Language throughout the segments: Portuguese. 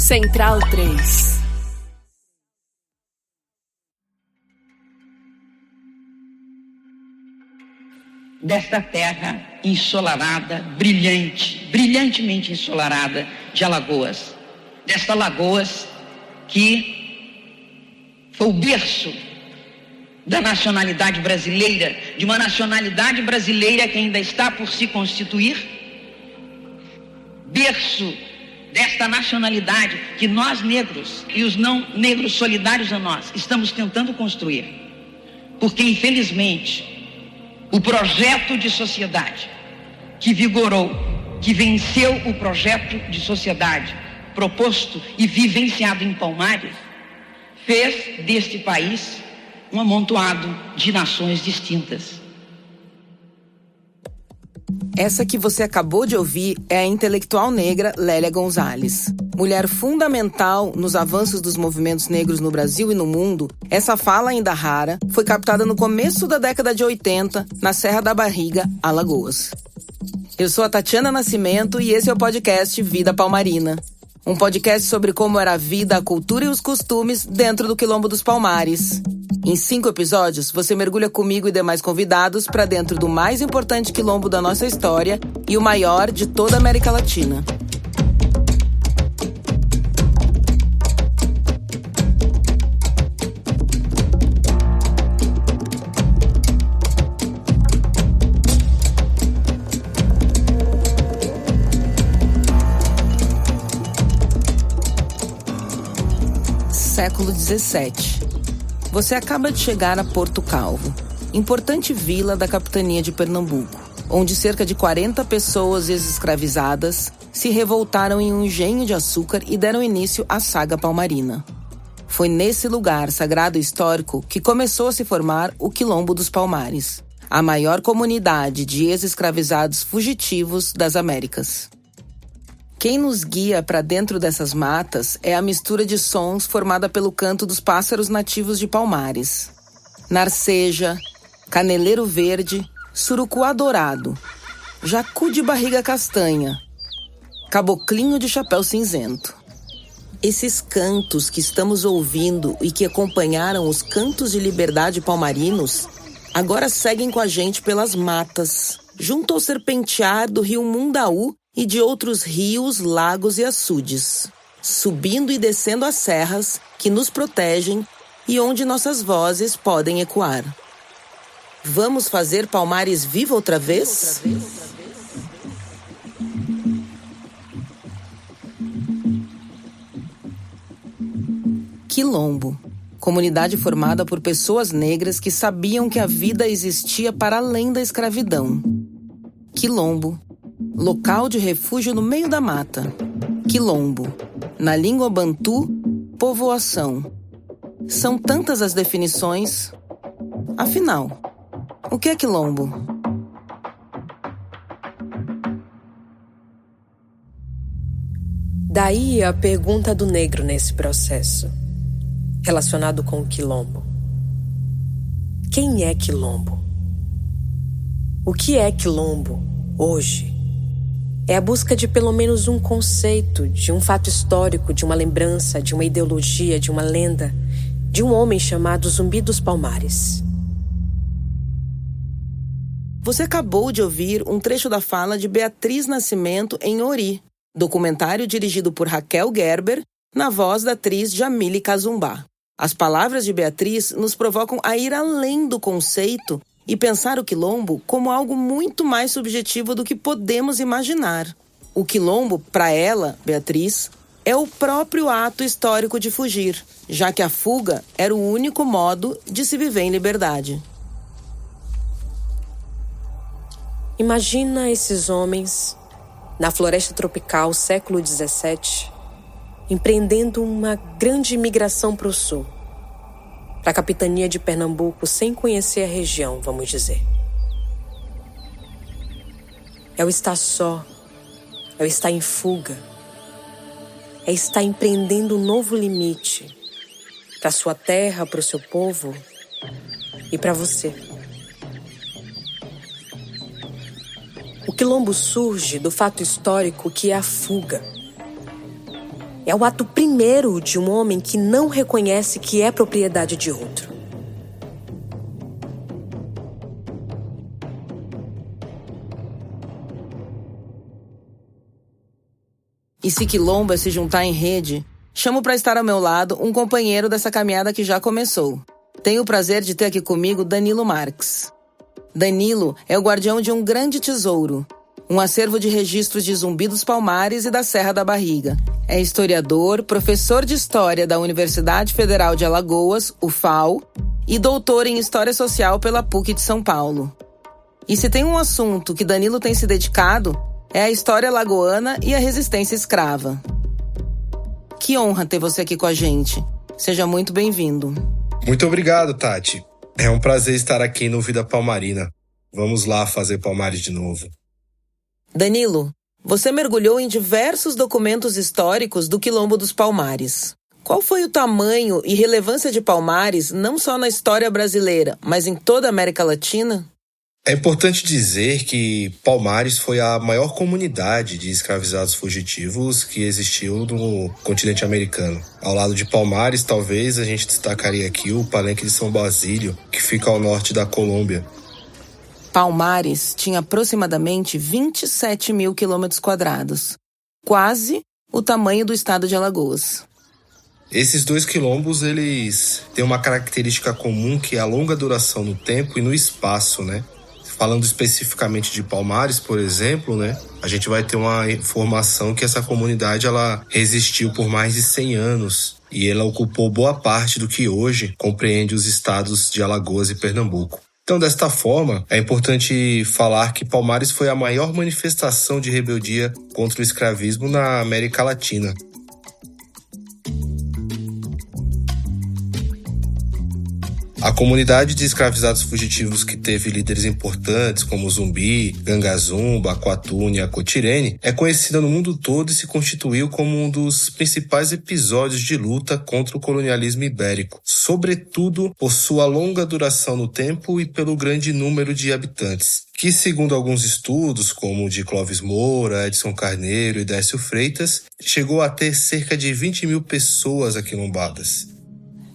Central 3. Desta terra ensolarada, brilhantemente ensolarada de Alagoas. Desta Alagoas que foi o berço da nacionalidade brasileira, de uma nacionalidade brasileira que ainda está por se constituir, berço desta nacionalidade que nós negros e os não negros solidários a nós estamos tentando construir, porque infelizmente o projeto de sociedade que vigorou, que venceu o projeto de sociedade proposto e vivenciado em Palmares, fez deste país um amontoado de nações distintas. Essa que você acabou de ouvir é a intelectual negra Lélia Gonzalez. Mulher fundamental nos avanços dos movimentos negros no Brasil e no mundo, essa fala ainda rara foi captada no começo da década de 80, na Serra da Barriga, Alagoas. Eu sou a Tatiana Nascimento e esse é o podcast Vida Palmarina. Um podcast sobre como era a vida, a cultura e os costumes dentro do Quilombo dos Palmares. Em 5 episódios, você mergulha comigo e demais convidados para dentro do mais importante quilombo da nossa história e o maior de toda a América Latina. Século XVII. Você acaba de chegar a Porto Calvo, importante vila da capitania de Pernambuco, onde cerca de 40 pessoas ex-escravizadas se revoltaram em um engenho de açúcar e deram início à saga palmarina. Foi nesse lugar sagrado e histórico que começou a se formar o Quilombo dos Palmares, a maior comunidade de ex-escravizados fugitivos das Américas. Quem nos guia para dentro dessas matas é a mistura de sons formada pelo canto dos pássaros nativos de Palmares. Narceja, caneleiro verde, surucuá dourado, jacu de barriga castanha, caboclinho de chapéu cinzento. Esses cantos que estamos ouvindo e que acompanharam os cantos de liberdade palmarinos, agora seguem com a gente pelas matas, junto ao serpentear do rio Mundaú e de outros rios, lagos e açudes, subindo e descendo as serras que nos protegem e onde nossas vozes podem ecoar. Vamos fazer Palmares viva outra vez? Quilombo, comunidade formada por pessoas negras que sabiam que a vida existia para além da escravidão. Quilombo, local de refúgio no meio da mata. Quilombo, na língua bantu, povoação. São tantas as definições. Afinal, o que é quilombo? Daí a pergunta do negro nesse processo, relacionado com o quilombo. Quem é quilombo? O que é quilombo hoje? É a busca de pelo menos um conceito, de um fato histórico, de uma lembrança, de uma ideologia, de uma lenda, de um homem chamado Zumbi dos Palmares. Você acabou de ouvir um trecho da fala de Beatriz Nascimento em Ori, documentário dirigido por Raquel Gerber, na voz da atriz Jamile Kazumbá. As palavras de Beatriz nos provocam a ir além do conceito e pensar o quilombo como algo muito mais subjetivo do que podemos imaginar. O quilombo, para ela, Beatriz, é o próprio ato histórico de fugir, já que a fuga era o único modo de se viver em liberdade. Imagina esses homens, na floresta tropical, século XVII, empreendendo uma grande migração para o sul, para a capitania de Pernambuco, sem conhecer a região, vamos dizer. É o estar só, é o estar em fuga, é estar empreendendo um novo limite para sua terra, para o seu povo e para você. O quilombo surge do fato histórico que é a fuga. É o ato primeiro de um homem que não reconhece que é propriedade de outro. E se quilombo é se juntar em rede, chamo para estar ao meu lado um companheiro dessa caminhada que já começou. Tenho o prazer de ter aqui comigo Danilo Marques. Danilo é o guardião de um grande tesouro, um acervo de registros de Zumbi dos Palmares e da Serra da Barriga. É historiador, professor de História da Universidade Federal de Alagoas, UFAL, e doutor em História Social pela PUC de São Paulo. E se tem um assunto que Danilo tem se dedicado, é a história lagoana e a resistência escrava. Que honra ter você aqui com a gente. Seja muito bem-vindo. Muito obrigado, Tati. É um prazer estar aqui no Vida Palmarina. Vamos lá fazer Palmares de novo. Danilo, você mergulhou em diversos documentos históricos do Quilombo dos Palmares. Qual foi o tamanho e relevância de Palmares, não só na história brasileira, mas em toda a América Latina? É importante dizer que Palmares foi a maior comunidade de escravizados fugitivos que existiu no continente americano. Ao lado de Palmares, talvez a gente destacaria aqui o Palenque de São Basílio, que fica ao norte da Colômbia. Palmares tinha aproximadamente 27 mil quilômetros quadrados, quase o tamanho do estado de Alagoas. Esses dois quilombos, eles têm uma característica comum, que é a longa duração no tempo e no espaço, né? Falando especificamente de Palmares, por exemplo, né, a gente vai ter uma informação que essa comunidade ela resistiu por mais de 100 anos e ela ocupou boa parte do que hoje compreende os estados de Alagoas e Pernambuco. Então, desta forma, é importante falar que Palmares foi a maior manifestação de rebeldia contra o escravismo na América Latina. A comunidade de escravizados fugitivos, que teve líderes importantes como Zumbi, Gangazumba, Aquatune e Acotirene, é conhecida no mundo todo e se constituiu como um dos principais episódios de luta contra o colonialismo ibérico, sobretudo por sua longa duração no tempo e pelo grande número de habitantes, que, segundo alguns estudos, como o de Clóvis Moura, Edson Carneiro e Décio Freitas, chegou a ter cerca de 20 mil pessoas aquilombadas.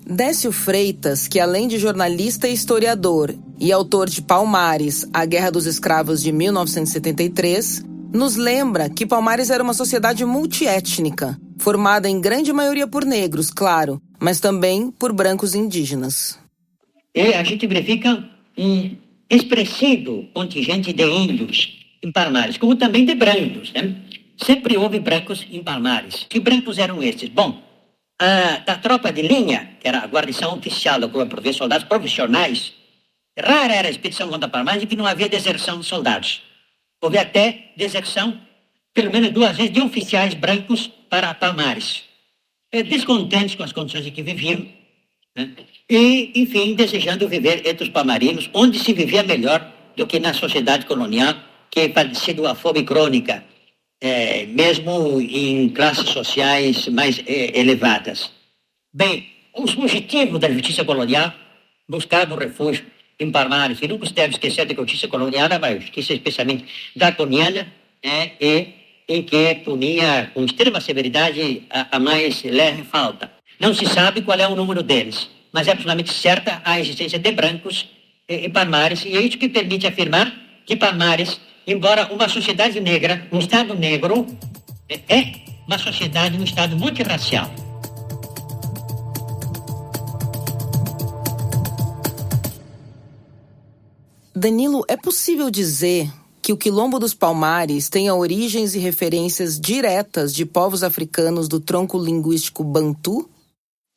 Décio Freitas, que além de jornalista e historiador e autor de Palmares, A Guerra dos Escravos de 1973, nos lembra que Palmares era uma sociedade multiétnica, formada em grande maioria por negros, claro, mas também por brancos indígenas. E a gente verifica um expressivo contingente de índios em Palmares, como também de brancos, né? Sempre houve brancos em Palmares. Que brancos eram esses? Bom, da tropa de linha, que era a guarnição oficial da Corpo de soldados profissionais, rara era a expedição contra Palmares em que não havia deserção de soldados. Houve até deserção, pelo menos 2 vezes, de oficiais brancos para Palmares. Descontentes com as condições em que viviam, né? E, enfim, desejando viver entre os palmarinos, onde se vivia melhor do que na sociedade colonial, que padecia de uma fome crônica, mesmo em classes sociais mais elevadas. Bem, os fugitivos da justiça colonial buscavam refúgio em Palmares, e nunca se deve esquecer de que a justiça colonial era uma justiça especialmente draconiana, e em que punia com extrema severidade a mais leve falta. Não se sabe qual é o número deles, mas é absolutamente certa a existência de brancos em Palmares, e é isso que permite afirmar que Palmares, embora uma sociedade negra, um Estado negro, é uma sociedade, um Estado multirracial. Danilo, é possível dizer que o Quilombo dos Palmares tenha origens e referências diretas de povos africanos do tronco linguístico bantu?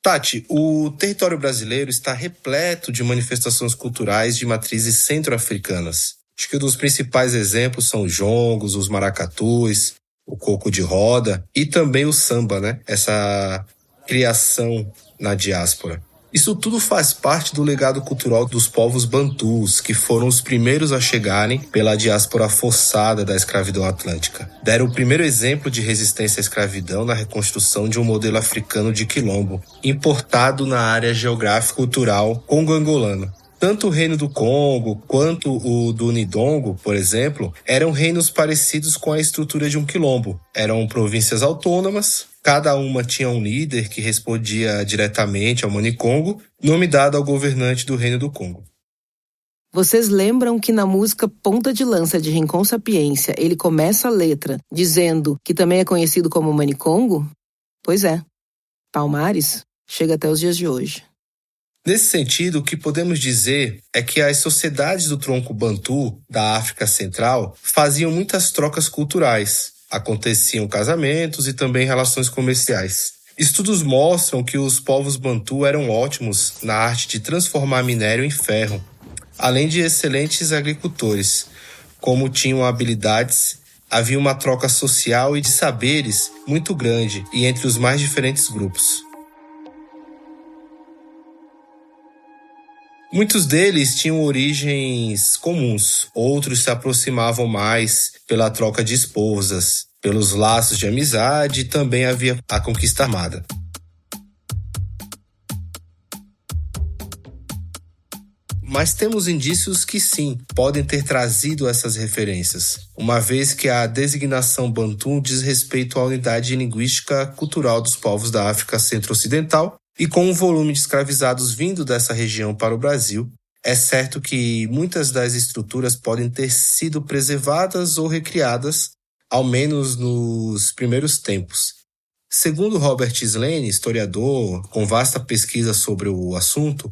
Tati, o território brasileiro está repleto de manifestações culturais de matrizes centro-africanas. Acho que um dos principais exemplos são os jongos, os maracatus, o coco de roda e também o samba, né? Essa criação na diáspora. Isso tudo faz parte do legado cultural dos povos bantus, que foram os primeiros a chegarem pela diáspora forçada da escravidão atlântica. Deram o primeiro exemplo de resistência à escravidão na reconstrução de um modelo africano de quilombo, importado na área geográfica cultural congo-angolana. Tanto o Reino do Congo quanto o do Nidongo, por exemplo, eram reinos parecidos com a estrutura de um quilombo. Eram províncias autônomas, cada uma tinha um líder que respondia diretamente ao Manicongo, nome dado ao governante do Reino do Congo. Vocês lembram que na música Ponta de Lança de Rincon Sapiência ele começa a letra dizendo que também é conhecido como Manicongo? Pois é, Palmares chega até os dias de hoje. Nesse sentido, o que podemos dizer é que as sociedades do tronco Bantu, da África Central, faziam muitas trocas culturais. Aconteciam casamentos e também relações comerciais. Estudos mostram que os povos Bantu eram ótimos na arte de transformar minério em ferro, além de excelentes agricultores. Como tinham habilidades, havia uma troca social e de saberes muito grande e entre os mais diferentes grupos. Muitos deles tinham origens comuns, outros se aproximavam mais pela troca de esposas, pelos laços de amizade e também havia a conquista armada. Mas temos indícios que sim, podem ter trazido essas referências, uma vez que a designação Bantu diz respeito à unidade linguística cultural dos povos da África Centro-Ocidental, e com o volume de escravizados vindo dessa região para o Brasil, é certo que muitas das estruturas podem ter sido preservadas ou recriadas, ao menos nos primeiros tempos. Segundo Robert Slane, historiador com vasta pesquisa sobre o assunto,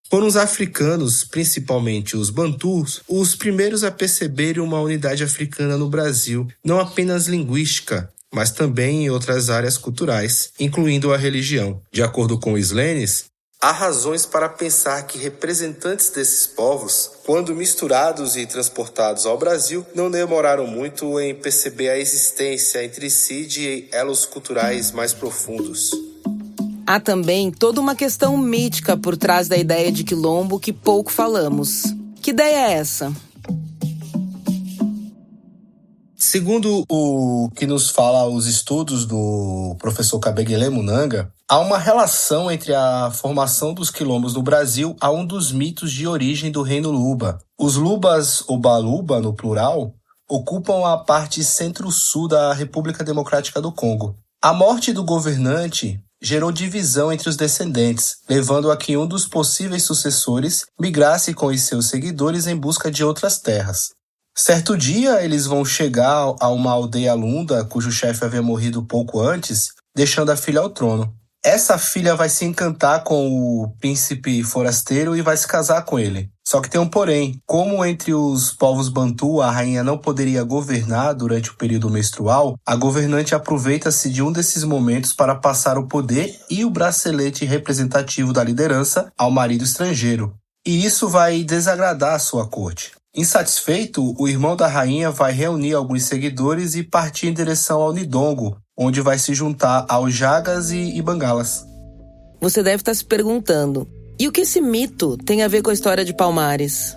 foram os africanos, principalmente os bantus, os primeiros a perceberem uma unidade africana no Brasil, não apenas linguística, mas também em outras áreas culturais, incluindo a religião. De acordo com Slanes, há razões para pensar que representantes desses povos, quando misturados e transportados ao Brasil, não demoraram muito em perceber a existência entre si de elos culturais mais profundos. Há também toda uma questão mítica por trás da ideia de quilombo que pouco falamos. Que ideia é essa? Segundo o que nos fala os estudos do professor Kabengele Munanga, há uma relação entre a formação dos quilombos no Brasil a um dos mitos de origem do reino Luba. Os Lubas, ou Baluba no plural, ocupam a parte centro-sul da República Democrática do Congo. A morte do governante gerou divisão entre os descendentes, levando a que um dos possíveis sucessores migrasse com os seus seguidores em busca de outras terras. Certo dia, eles vão chegar a uma aldeia lunda, cujo chefe havia morrido pouco antes, deixando a filha ao trono. Essa filha vai se encantar com o príncipe forasteiro e vai se casar com ele. Só que tem um porém. Como entre os povos Bantu a rainha não poderia governar durante o período menstrual, a governante aproveita-se de um desses momentos para passar o poder e o bracelete representativo da liderança ao marido estrangeiro. E isso vai desagradar a sua corte. Insatisfeito, o irmão da rainha vai reunir alguns seguidores e partir em direção ao Nidongo, onde vai se juntar aos Jagas e Bangalas. Você deve estar se perguntando, e o que esse mito tem a ver com a história de Palmares?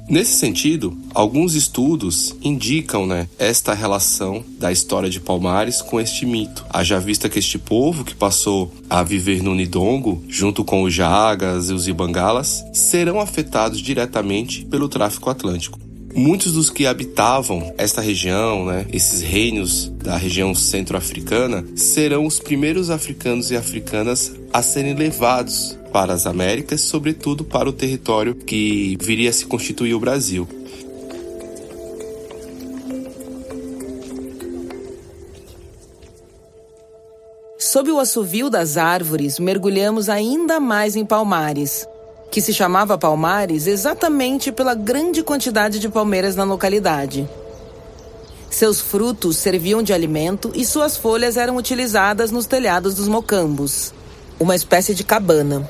Nesse sentido, alguns estudos indicam esta relação da história de Palmares com este mito. Haja vista que este povo, que passou a viver no Nidongo, junto com os Jagas e os Ibangalas, serão afetados diretamente pelo tráfico atlântico. Muitos dos que habitavam esta região, esses reinos da região centro-africana, serão os primeiros africanos e africanas a serem levados para as Américas, sobretudo para o território que viria a se constituir o Brasil. Sob o assovio das árvores, mergulhamos ainda mais em Palmares, que se chamava Palmares exatamente pela grande quantidade de palmeiras na localidade. Seus frutos serviam de alimento e suas folhas eram utilizadas nos telhados dos mocambos, uma espécie de cabana.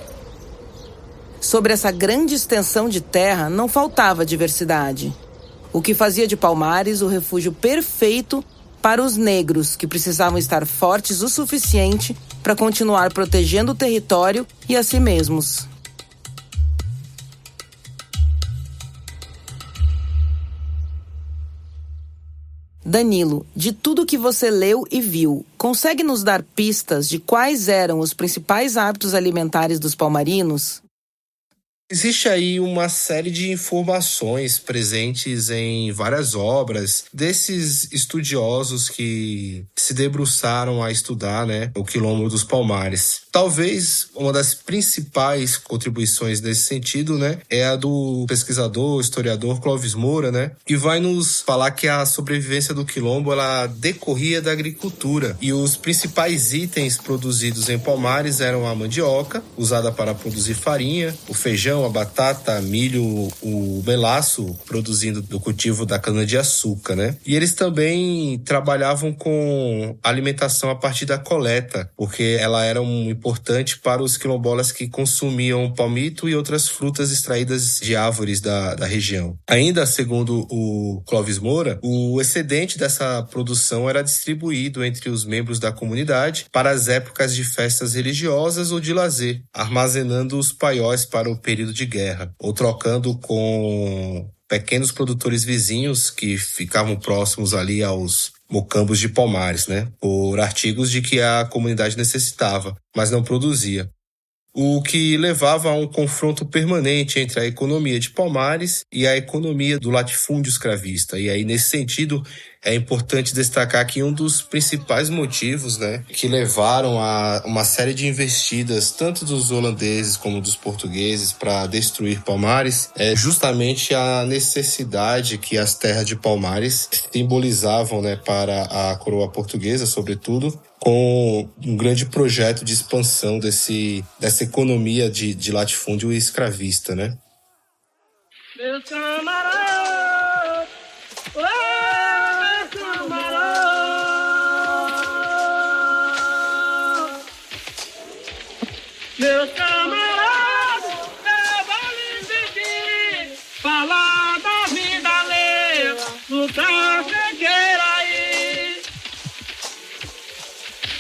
Sobre essa grande extensão de terra não faltava diversidade, o que fazia de Palmares o refúgio perfeito para os negros que precisavam estar fortes o suficiente para continuar protegendo o território e a si mesmos. Danilo, de tudo que você leu e viu, consegue nos dar pistas de quais eram os principais hábitos alimentares dos palmarinos? Existe aí uma série de informações presentes em várias obras desses estudiosos que se debruçaram a estudar, o Quilombo dos Palmares. Talvez uma das principais contribuições nesse sentido, é a do pesquisador, historiador Clóvis Moura, que vai nos falar que a sobrevivência do Quilombo ela decorria da agricultura e os principais itens produzidos em Palmares eram a mandioca, usada para produzir farinha, o feijão, a batata, milho, o melaço, produzindo do cultivo da cana-de-açúcar, E eles também trabalhavam com alimentação a partir da coleta, porque ela era importante para os quilombolas que consumiam palmito e outras frutas extraídas de árvores da região. Ainda segundo o Clóvis Moura, o excedente dessa produção era distribuído entre os membros da comunidade para as épocas de festas religiosas ou de lazer, armazenando os paióis para o período de guerra, ou trocando com pequenos produtores vizinhos que ficavam próximos ali aos mocambos de Palmares, por artigos de que a comunidade necessitava, mas não produzia. O que levava a um confronto permanente entre a economia de Palmares e a economia do latifúndio escravista. E aí, nesse sentido, é importante destacar que um dos principais motivos, que levaram a uma série de investidas, tanto dos holandeses como dos portugueses, para destruir Palmares, é justamente a necessidade que as terras de Palmares simbolizavam, para a coroa portuguesa, sobretudo, com um grande projeto de expansão dessa economia de latifúndio escravista, Meus camaradas, meus camaradas, meus camaradas, eu vou lhes pedir, falar da vida alheia, do cansequeiro aí.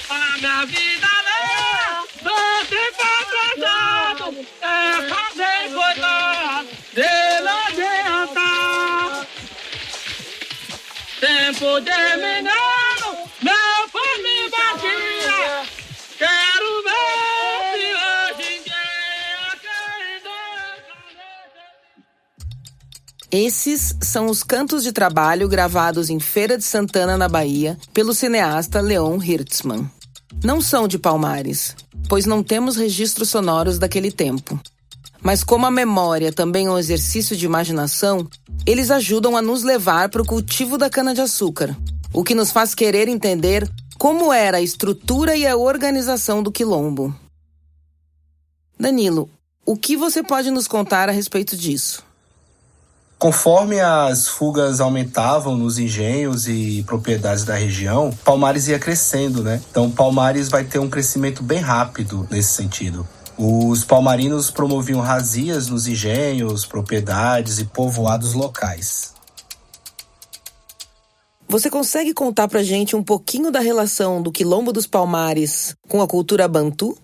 A minha vida alheia, tô sempre atrasado, é fazer cuidado, de não adiantar. Tempo de menino, não foi me batia, quero ver se hoje em dia Esses são os cantos de trabalho gravados em Feira de Santana, na Bahia, pelo cineasta Leon Hirtzman. Não são de Palmares, pois não temos registros sonoros daquele tempo. Mas como a memória também é um exercício de imaginação, eles ajudam a nos levar para o cultivo da cana-de-açúcar, o que nos faz querer entender como era a estrutura e a organização do quilombo. Danilo, o que você pode nos contar a respeito disso? Conforme as fugas aumentavam nos engenhos e propriedades da região, Palmares ia crescendo, Então Palmares vai ter um crescimento bem rápido nesse sentido. Os palmarinos promoviam razias nos engenhos, propriedades e povoados locais. Você consegue contar pra gente um pouquinho da relação do Quilombo dos Palmares com a cultura bantu?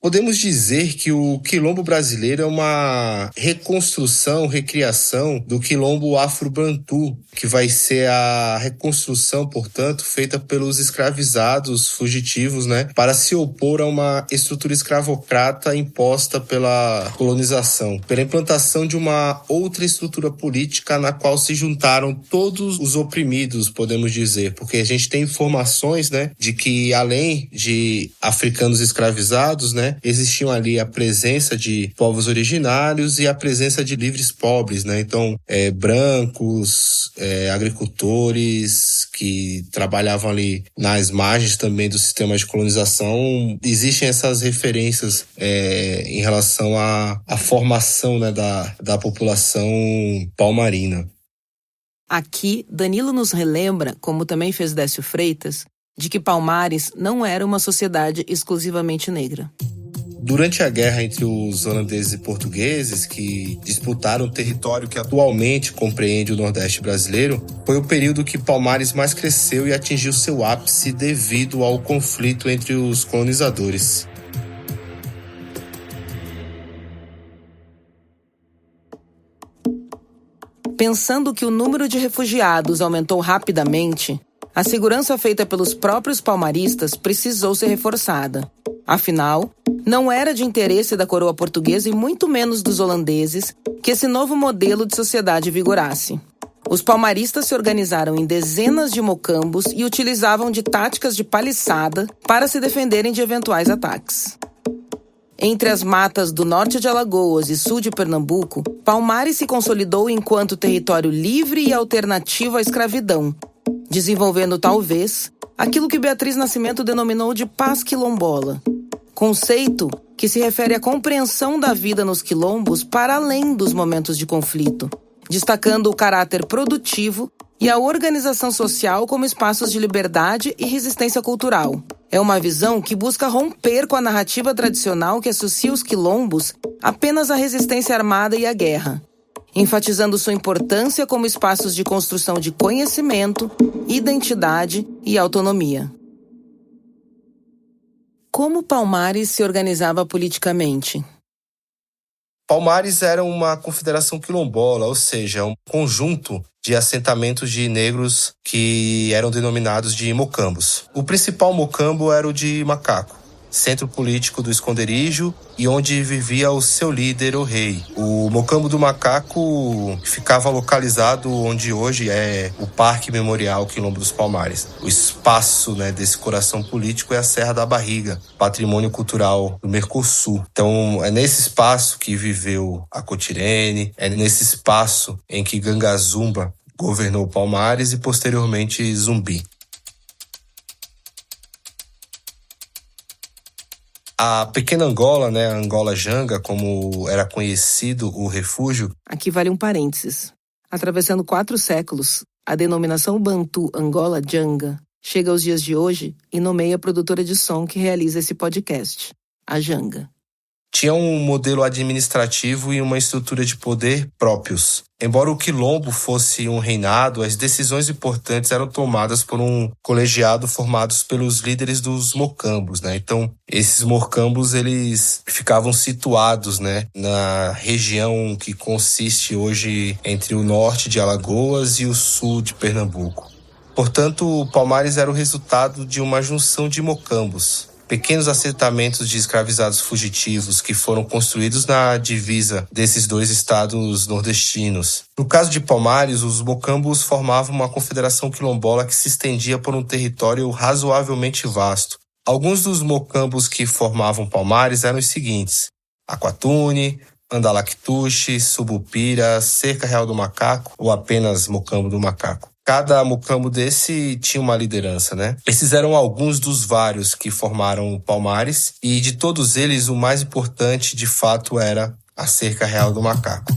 Podemos dizer que o quilombo brasileiro é uma reconstrução, recriação do quilombo afro-bantu, que vai ser a reconstrução, portanto, feita pelos escravizados fugitivos, para se opor a uma estrutura escravocrata imposta pela colonização, pela implantação de uma outra estrutura política na qual se juntaram todos os oprimidos, podemos dizer, porque a gente tem informações, de que além de africanos escravizados, existiam ali a presença de povos originários e a presença de livres pobres, Então, brancos, agricultores que trabalhavam ali nas margens também do sistema de colonização. Existem essas referências em relação à formação, da população palmarina. Aqui, Danilo nos relembra, como também fez Décio Freitas, de que Palmares não era uma sociedade exclusivamente negra. Durante a guerra entre os holandeses e portugueses, que disputaram o território que atualmente compreende o Nordeste brasileiro, foi o período que Palmares mais cresceu e atingiu seu ápice devido ao conflito entre os colonizadores. Pensando que o número de refugiados aumentou rapidamente, a segurança feita pelos próprios palmaristas precisou ser reforçada. Afinal, não era de interesse da coroa portuguesa e muito menos dos holandeses que esse novo modelo de sociedade vigorasse. Os palmaristas se organizaram em dezenas de mocambos e utilizavam de táticas de paliçada para se defenderem de eventuais ataques. Entre as matas do norte de Alagoas e sul de Pernambuco, Palmares se consolidou enquanto território livre e alternativo à escravidão, desenvolvendo talvez aquilo que Beatriz Nascimento denominou de paz quilombola, conceito que se refere à compreensão da vida nos quilombos para além dos momentos de conflito, destacando o caráter produtivo e a organização social como espaços de liberdade e resistência cultural. É uma visão que busca romper com a narrativa tradicional que associa os quilombos apenas à resistência armada e à guerra, enfatizando sua importância como espaços de construção de conhecimento, identidade e autonomia. Como Palmares se organizava politicamente? Palmares era uma confederação quilombola, ou seja, um conjunto de assentamentos de negros que eram denominados de mocambos. O principal mocambo era o de Macaco, centro político do esconderijo e onde vivia o seu líder, o rei. O Mocambo do Macaco ficava localizado onde hoje é o Parque Memorial Quilombo dos Palmares. O espaço, desse coração político é a Serra da Barriga, patrimônio cultural do Mercosul. Então é nesse espaço que viveu a Cotirene, é nesse espaço em que Gangazumba governou Palmares e posteriormente Zumbi. A pequena Angola, a Angola Janga, como era conhecido o refúgio... Aqui vale um parênteses. Atravessando 4 séculos, a denominação bantu Angola Janga chega aos dias de hoje e nomeia a produtora de som que realiza esse podcast, a Janga. Tinha um modelo administrativo e uma estrutura de poder próprios. Embora o quilombo fosse um reinado, as decisões importantes eram tomadas por um colegiado formados pelos líderes dos mocambos, Então, esses mocambos, eles ficavam situados, na região que consiste hoje entre o norte de Alagoas e o sul de Pernambuco. Portanto, Palmares era o resultado de uma junção de mocambos, pequenos assentamentos de escravizados fugitivos que foram construídos na divisa desses 2 estados nordestinos. No caso de Palmares, os mocambos formavam uma confederação quilombola que se estendia por um território razoavelmente vasto. Alguns dos mocambos que formavam Palmares eram os seguintes: Aquatune, Andalactuxe, Subupira, Cerca Real do Macaco ou apenas Mocambo do Macaco. Cada mocambo desse tinha uma liderança, Esses eram alguns dos vários que formaram Palmares e de todos eles o mais importante de fato era a Cerca Real do Macaco.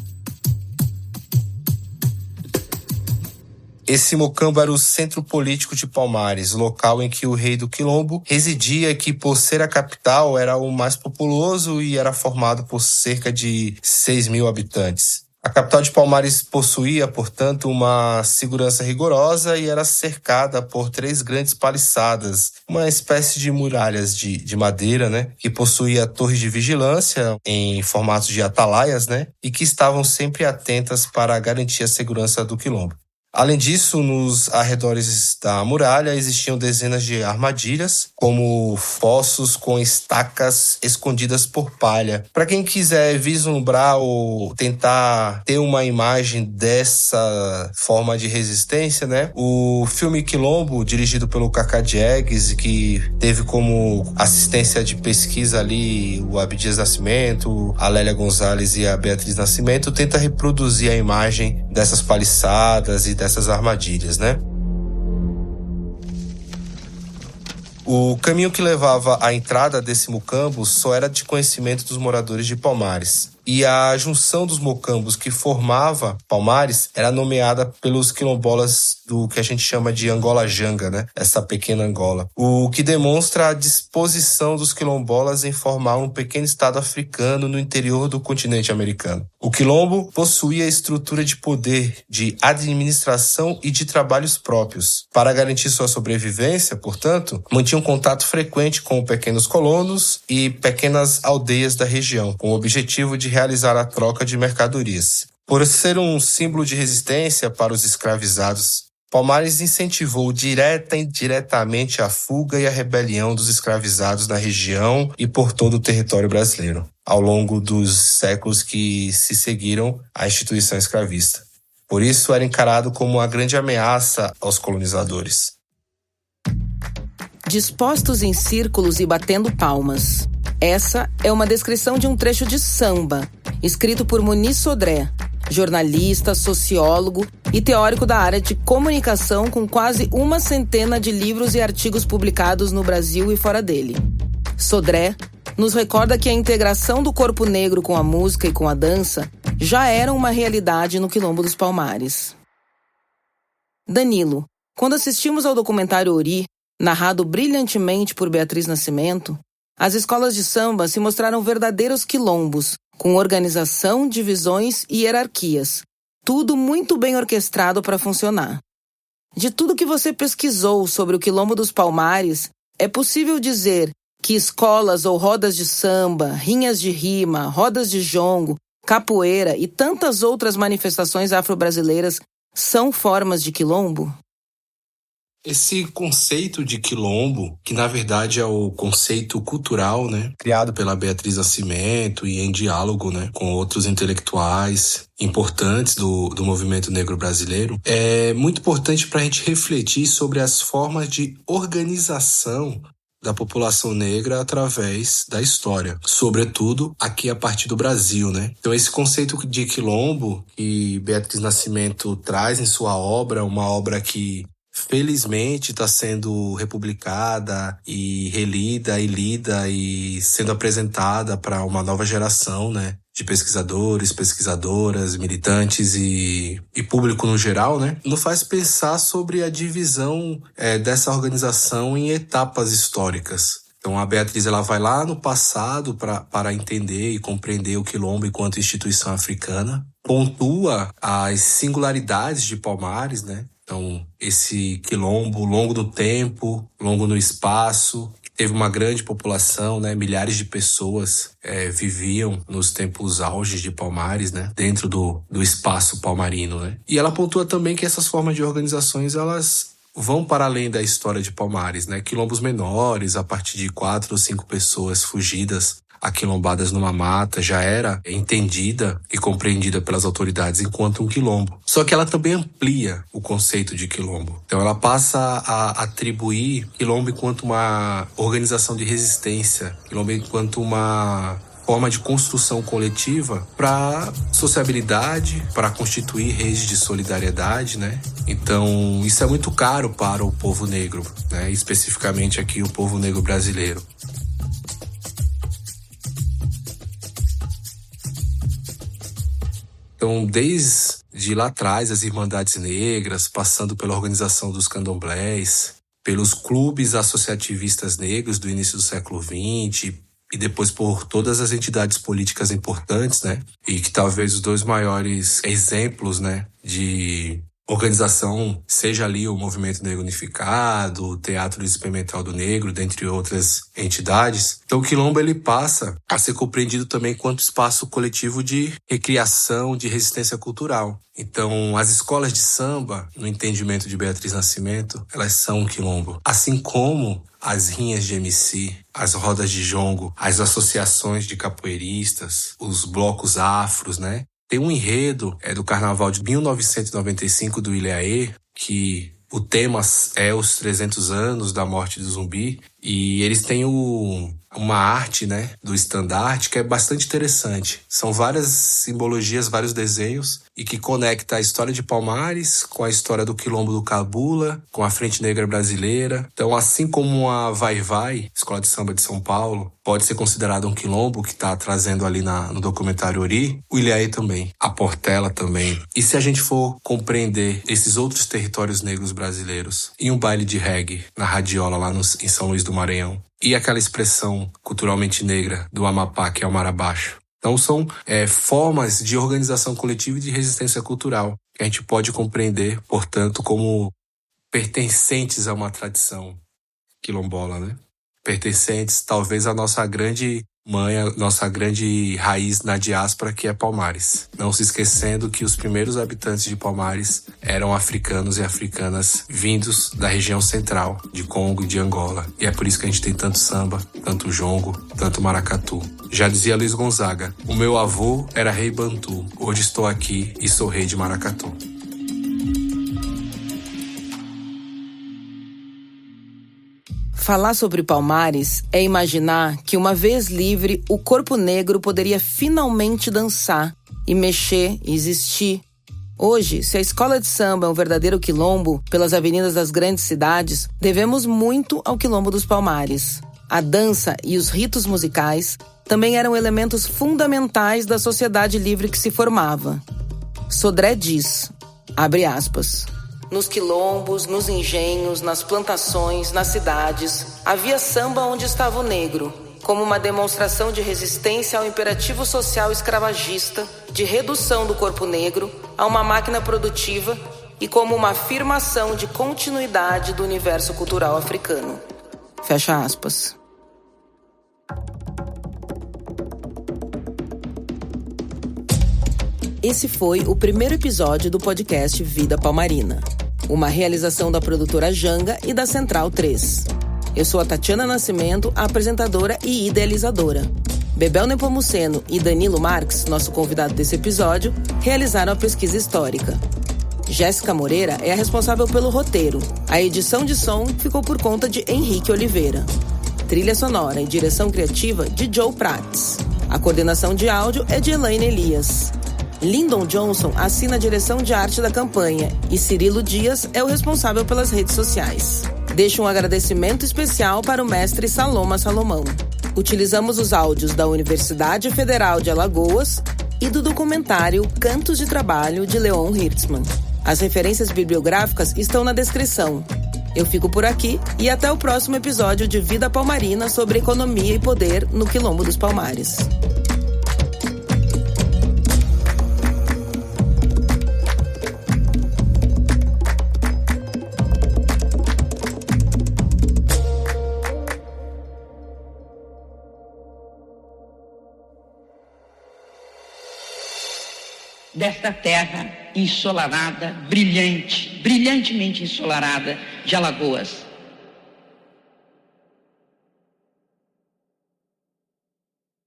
Esse mocambo era o centro político de Palmares, local em que o rei do Quilombo residia e que, por ser a capital, era o mais populoso e era formado por cerca de 6.000 habitantes. A capital de Palmares possuía, portanto, uma segurança rigorosa e era cercada por 3 grandes paliçadas, uma espécie de muralhas de madeira, que possuía torres de vigilância em formatos de atalaias, e que estavam sempre atentas para garantir a segurança do quilombo. Além disso, nos arredores da muralha existiam dezenas de armadilhas, como fossos com estacas escondidas por palha. Para quem quiser vislumbrar ou tentar ter uma imagem dessa forma de resistência, o filme Quilombo, dirigido pelo Cacá Diegues, que teve como assistência de pesquisa ali o Abdias Nascimento, a Lélia Gonzalez e a Beatriz Nascimento, tenta reproduzir a imagem dessas paliçadas e dessas armadilhas, O caminho que levava à entrada desse mocambo só era de conhecimento dos moradores de Palmares. E a junção dos mocambos que formava Palmares era nomeada pelos quilombolas do que a gente chama de Angola Janga, essa pequena Angola. O que demonstra a disposição dos quilombolas em formar um pequeno estado africano no interior do continente americano. O quilombo possuía estrutura de poder, de administração e de trabalhos próprios. Para garantir sua sobrevivência, portanto, mantinha um contato frequente com pequenos colonos e pequenas aldeias da região, com o objetivo de realizar a troca de mercadorias. Por ser um símbolo de resistência para os escravizados, Palmares incentivou direta e indiretamente a fuga e a rebelião dos escravizados na região e por todo o território brasileiro, ao longo dos séculos que se seguiram à instituição escravista. Por isso, era encarado como uma grande ameaça aos colonizadores. Dispostos em círculos e batendo palmas. Essa é uma descrição de um trecho de samba, escrito por Muniz Sodré, jornalista, sociólogo e teórico da área de comunicação com quase 100 de livros e artigos publicados no Brasil e fora dele. Sodré nos recorda que a integração do corpo negro com a música e com a dança já era uma realidade no Quilombo dos Palmares. Danilo, quando assistimos ao documentário Ori, narrado brilhantemente por Beatriz Nascimento, as escolas de samba se mostraram verdadeiros quilombos, com organização, divisões e hierarquias. Tudo muito bem orquestrado para funcionar. De tudo que você pesquisou sobre o Quilombo dos Palmares, é possível dizer que escolas ou rodas de samba, rinhas de rima, rodas de jongo, capoeira e tantas outras manifestações afro-brasileiras são formas de quilombo? Esse conceito de quilombo, que na verdade é o conceito cultural, criado pela Beatriz Nascimento e em diálogo, com outros intelectuais importantes do movimento negro brasileiro, é muito importante para a gente refletir sobre as formas de organização da população negra através da história, sobretudo aqui a partir do Brasil, Então esse conceito de quilombo que Beatriz Nascimento traz em sua obra, uma obra que felizmente está sendo republicada e relida e lida e sendo apresentada para uma nova geração, de pesquisadores, pesquisadoras, militantes e público no geral, nos faz pensar sobre a divisão dessa organização em etapas históricas. Então a Beatriz ela vai lá no passado para entender e compreender o Quilombo enquanto instituição africana, pontua as singularidades de Palmares, Então, esse quilombo, longo do tempo, longo no espaço, teve uma grande população, milhares de pessoas viviam nos tempos auges de Palmares, dentro do espaço palmarino. E ela pontua também que essas formas de organizações, elas vão para além da história de Palmares, quilombos menores, a partir de 4 ou 5 pessoas fugidas, aquilombadas numa mata, já era entendida e compreendida pelas autoridades enquanto um quilombo. Só que ela também amplia o conceito de quilombo. Então ela passa a atribuir quilombo enquanto uma organização de resistência, quilombo enquanto uma forma de construção coletiva para sociabilidade, para constituir redes de solidariedade, Então, isso é muito caro para o povo negro, Especificamente aqui o povo negro brasileiro. Então, desde lá atrás, as Irmandades Negras, passando pela organização dos candomblés, pelos clubes associativistas negros do início do século XX e depois por todas as entidades políticas importantes, E que talvez os 2 maiores exemplos, de organização seja ali o Movimento Negro Unificado, o Teatro Experimental do Negro, dentre outras entidades. Então o Quilombo ele passa a ser compreendido também enquanto espaço coletivo de recriação, de resistência cultural. Então as escolas de samba, no entendimento de Beatriz Nascimento, elas são um quilombo. Assim como as rinhas de MC, as rodas de jongo, as associações de capoeiristas, os blocos afros, Tem um enredo do Carnaval de 1995 do Ilhaê, que o tema é os 300 anos da morte do Zumbi, e eles têm uma arte, do estandarte que é bastante interessante. São várias simbologias, vários desenhos, e que conecta a história de Palmares com a história do Quilombo do Cabula, com a Frente Negra Brasileira. Então, assim como a Vai-Vai, Escola de Samba de São Paulo, pode ser considerada um quilombo que está trazendo ali no documentário Ori, o Ilhaê também, a Portela também. E se a gente for compreender esses outros territórios negros brasileiros em um baile de reggae na Radiola lá em São Luís do Maranhão, e aquela expressão culturalmente negra do Amapá, que é o Marabaixo. Então são formas de organização coletiva e de resistência cultural que a gente pode compreender, portanto, como pertencentes a uma tradição quilombola, pertencentes talvez à nossa grande mãe, a nossa grande raiz na diáspora, que é Palmares. Não se esquecendo que os primeiros habitantes de Palmares eram africanos e africanas vindos da região central, de Congo e de Angola. E é por isso que a gente tem tanto samba, tanto jongo, tanto maracatu. Já dizia Luiz Gonzaga, o meu avô era rei Bantu, hoje estou aqui e sou rei de maracatu. Falar sobre Palmares é imaginar que, uma vez livre, o corpo negro poderia finalmente dançar e mexer e existir. Hoje, se a escola de samba é um verdadeiro quilombo pelas avenidas das grandes cidades, devemos muito ao Quilombo dos Palmares. A dança e os ritos musicais também eram elementos fundamentais da sociedade livre que se formava. Sodré diz, abre aspas, nos quilombos, nos engenhos, nas plantações, nas cidades, havia samba onde estava o negro, como uma demonstração de resistência ao imperativo social escravagista, de redução do corpo negro a uma máquina produtiva e como uma afirmação de continuidade do universo cultural africano. Fecha aspas. Esse foi o primeiro episódio do podcast Vida Palmarina, uma realização da produtora Janga e da Central 3. Eu sou a Tatiana Nascimento, a apresentadora e idealizadora. Bebel Nepomuceno e Danilo Marques, nosso convidado desse episódio, realizaram a pesquisa histórica. Jéssica Moreira é a responsável pelo roteiro. A edição de som ficou por conta de Henrique Oliveira. Trilha sonora e direção criativa de Joe Prats. A coordenação de áudio é de Elaine Elias. Lyndon Johnson assina a direção de arte da campanha e Cirilo Dias é o responsável pelas redes sociais. Deixo um agradecimento especial para o mestre Saloma Salomão. Utilizamos os áudios da Universidade Federal de Alagoas e do documentário Cantos de Trabalho, de Leon Hirtzman. As referências bibliográficas estão na descrição. Eu fico por aqui e até o próximo episódio de Vida Palmarina sobre economia e poder no Quilombo dos Palmares. Desta terra ensolarada, brilhante, brilhantemente ensolarada de Alagoas.